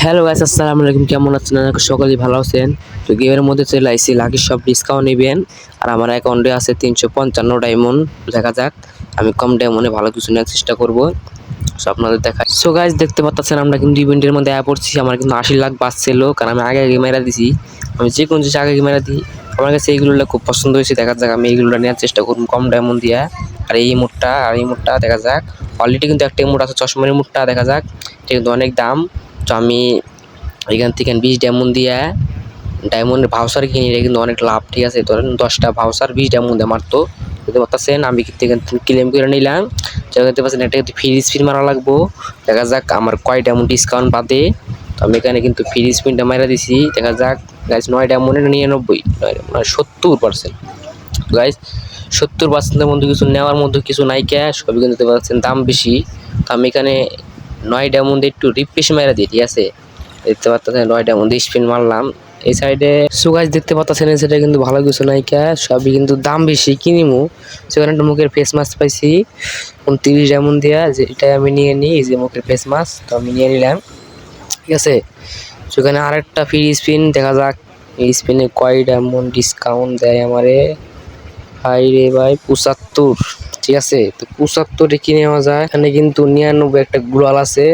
Hello guys, আসসালামু আলাইকুম। কেমন আছেন? সকলেই ভালো আছেন। তো গেমের মধ্যে চলে আইছি, লাকি সব ডিসকাউন্ট নেবেন। আর আমার অ্যাকাউন্টে আছে 355 ডায়মন্ড। দেখা যাক, আমি কম ডায়মন্ডে ভালো কিছু নেওয়ার চেষ্টা করব। সো আপনাদের দেখাই। সো গাইস, দেখতে পাচ্ছেন আমরা কিন্তু ইভেন্টের মধ্যে পড়ছি। আমার কিন্তু 80 লাখ বাঁচছিল, কারণ আমি আগে মেরা দিছি। আমি যে কোন জিনিস আগে মেরা দিই, আমার কাছে এইগুলো খুব পছন্দ হয়েছে। দেখা যাক, আমি এইগুলো নেওয়ার চেষ্টা করব কম ডায়মন্ড দিয়া। আর এই মুডটা দেখা যাক। অলরেডি কিন্তু একটা মুড আছে, চশমার মুডটা দেখা যাক। এটা কিন্তু অনেক দাম। তো আমি এখান থেকে 20 ডায়মন্ড দিয়ে ডায়মন্ডের ভাউচার কিনি, এটা কিন্তু অনেক লাভ। ঠিক আছে, ধরেন 10টা ভাউচার 20 ডায়মন্ডে মারতো। দেখতে পাচ্ছেন আমি ক্লেম করে নিলাম। দেখতে পাচ্ছেন এটা কিন্তু ফ্রি স্পিন মারা লাগবো। দেখা যাক আমার কয় ডায়মন্ড ডিসকাউন্ট বাদে। তো আমি এখানে কিন্তু ফ্রি স্পিনটা মারা দিছি। দেখা যাক গাইস, 9 ডায়মন্ডে 99 মানে 70%। গাইস 70%-এর মধ্যে কিছু নেওয়ার মধ্যে কিছু নাই, ক্যাশ সবই কিন্তু দেখতে পাচ্ছেন দাম বেশি। তো আমি এখানে 9 ডায়মন্ডে একটু রিফ্রেশ মারা দিই। ঠিক আছে, দেখতে পাচ্ছেন 9 ডায়মন্ড স্পিন মারলাম এই সাইডে। সো গাইস, দেখতে পাচ্ছেন এই সাইডে কিন্তু ভালো কিছু নাই, ক্যাশ সবই কিন্তু দাম বেশি। কিনিমু সেখানে একটা মুখের ফেস মাস্ক পাইছি 29 ডায়মন্ড দেওয়া, যে এটাই আমি নিয়ে নিই। এই যে মুখের ফেস মাস্ক, তো আমি নিয়ে নিলাম। ঠিক আছে, সেখানে আরেকটা ফ্রি স্পিন। দেখা যাক এই স্পিনে কয় ডায়মন্ড ডিসকাউন্ট দেয় আমারে। ভাই রে ভাই, 75। ঠিক আছে, তো 75-এ কি নেওয়া যায়? এখানে কিন্তু 99 একটা গ্লোয়াল আছে,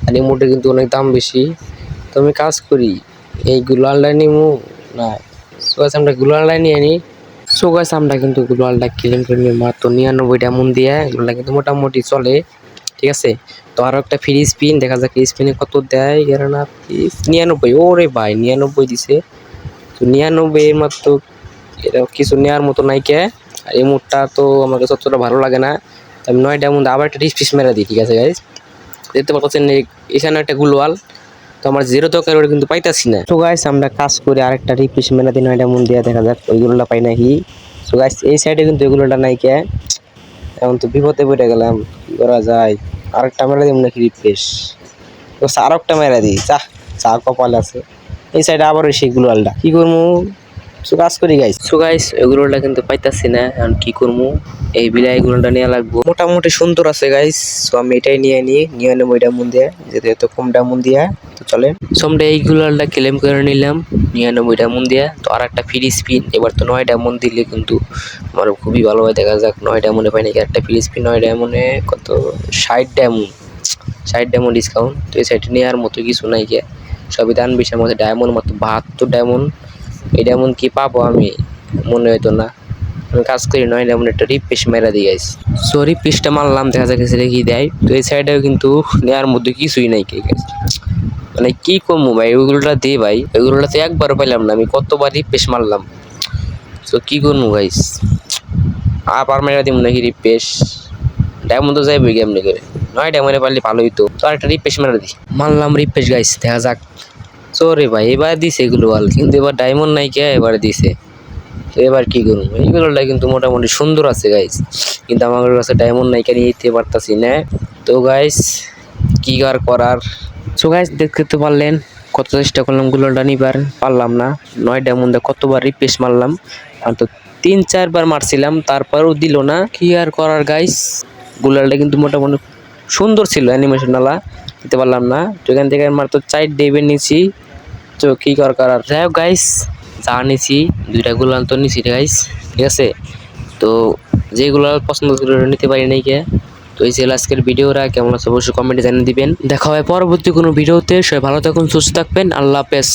আর এই মোটে কিন্তু অনেক দাম বেশি। তো আমি কাজ করি, এই গ্লোয়ালটা নিমু না। সো গাইস, আমরা গ্লোয়ালটা নিয়ে নিই। সো গাইস, আমরা কিন্তু গ্লোয়ালটা ক্লেম করে নিই মাত্র 99 ডায়মন্ড দিয়ে। এগুলো কিন্তু মোটামুটি চলে। ঠিক আছে, তো আরো একটা ফ্রি স্পিন। দেখা যাক এই স্পিনে কত দেয়। না 99। ওরে ভাই, 99 দিছে। তো 99 এর মাত্র এটা কিছু নেওয়ার মতো নাই কে। আর এই মুডটা তো আমার কাছে অতটা ভালো লাগে না। আমি 9 ডায়মন্ড আবার একটা রিফ্রেশ মেরা দিই। ঠিক আছে গাইস, দেখতে পাচ্ছেন এখানে একটা গ্লোয়াল। তো আমার জিরো দরকার, ওটা কিন্তু পাইতাছি না। তো গাইস, আমরা কাজ করে আরেকটা রিফ্রেশ মেরা দিই 9 ডায়মন্ড দিয়ে। দেখা যাক ওইগুলোটা পাই নাকি। তো গাইস, এই সাইডে কিন্তু এগুলোটা নাই কে। এখন তো বিপদে পড়ে গেলাম, কি করা যায়? আরেকটা মেরা দিই নাকি রিফ্রেশ? তো আরেকটা মেরা দিই, চা চা কপাল আছে। এই সাইডে আবার সেই গ্লোয়ালটা কি করবো? সো কাজ করি গাইস। সো গাইস, এগুলোটা কিন্তু পাইতাছি না, এখন কি করবো? এই বিলাই এগুলোটা নেওয়া লাগবো। মোটামুটি সুন্দর আছে গাইস। সো আমি এটাই নিয়ে নেবো এটা মন দিয়ে, যেহেতু এত কম ডায়মন্ড দিয়া। তো চলে, সোমটা এইগুলোটা ক্লেম করে নিলাম 99 ডায়মন্ড দিয়া। তো আর একটা ফ্রি স্পিন, এবার তো 9 ডায়মন্ড দিলে কিন্তু আমার খুবই ভালো হয়। দেখা যাক 9 ডায়মন্ডে পাই নাকি একটা ফ্রি স্পিন। 9 ডায়মন্ডে কত? 60 ডায়মন্ড, 60 ডায়মন্ড ডিসকাউন্ট। তো এই সাইডে নেওয়ার মতো কিছু নাই কে, সবই দান বেশির মধ্যে। ডায়মন্ড মাত্র 72 ডায়মন্ড। এই ডায়মন্ড কি পাবো আমি? মনে হইতো না। আমি কাজ করি 9 ডায়মন্ড একটা রিফ্রেশ মেরা দিয়ে গাইস। সো রিফ্রেশটা মারলাম, দেখা যাক সেটা কি দেয়। তো এই সাইডেও কিন্তু নেওয়ার মধ্যে কিছুই নাই কে গাইস। মানে কি করবো ভাই, ওইগুলোটা দে ভাই। ওইগুলোটা তো একবারও পাইলাম না, আমি কতবার রিফ্রেশ মারলাম। তো কি করবো গাইস, আবার মেরা দিব নাকি রিফ্রেশ? ডায়মন্ড তো যাইবই কেমনি করে। 9 ডায়মন্ডে পারলে ভালো হইতো। তো আরেকটা রিফ্রেশ মেরা দিই, মারলাম রিফ্রেশ গাইস। দেখা যাক। সরি ভাই, এবার দিছে এগুলো ভালো, কিন্তু এবার ডায়মন্ড নাই কে, এবার দিছে। তো এবার কি করবো? এইগুলোটা কিন্তু মোটামুটি সুন্দর আছে গাইস, কিন্তু আমার কাছে ডায়মন্ড নাই কেন, নিতে পারতাছি না। তো গাইস, কি আর করার। সো গাইস, দেখতে পারলেন কত চেষ্টা করলাম গুলোটা নিবার, পারলাম না। 9 ডায়মন্ডে কতবার রিফ্রেশ মারলাম, আর তো 3-4 বার মারছিলাম, তারপরেও দিল না। কি আর করার গাইস, গুলালটা কিন্তু মোটামুটি সুন্দর ছিল, অ্যানিমেশনালা। দিতে পারলাম না। তো এখান থেকে মাত্র 4 ডেবের নিচ্ছি। তো কি করার। যাই হোক গাইস, যা নিছি 2টা গুলাল তো নিছি গাইস। ঠিক আছে, তো যেগুলো পছন্দ করে নিতে পারি নাই কে। তো এই ছিল আজকের ভিডিওটা। কেমন আছে অবশ্যই কমেন্টে জানিয়ে দিবেন। দেখা হয় পরবর্তী কোনো ভিডিওতে। সবাই ভালো থাকুন, সুস্থ থাকবেন। আল্লাহ হাফেজ।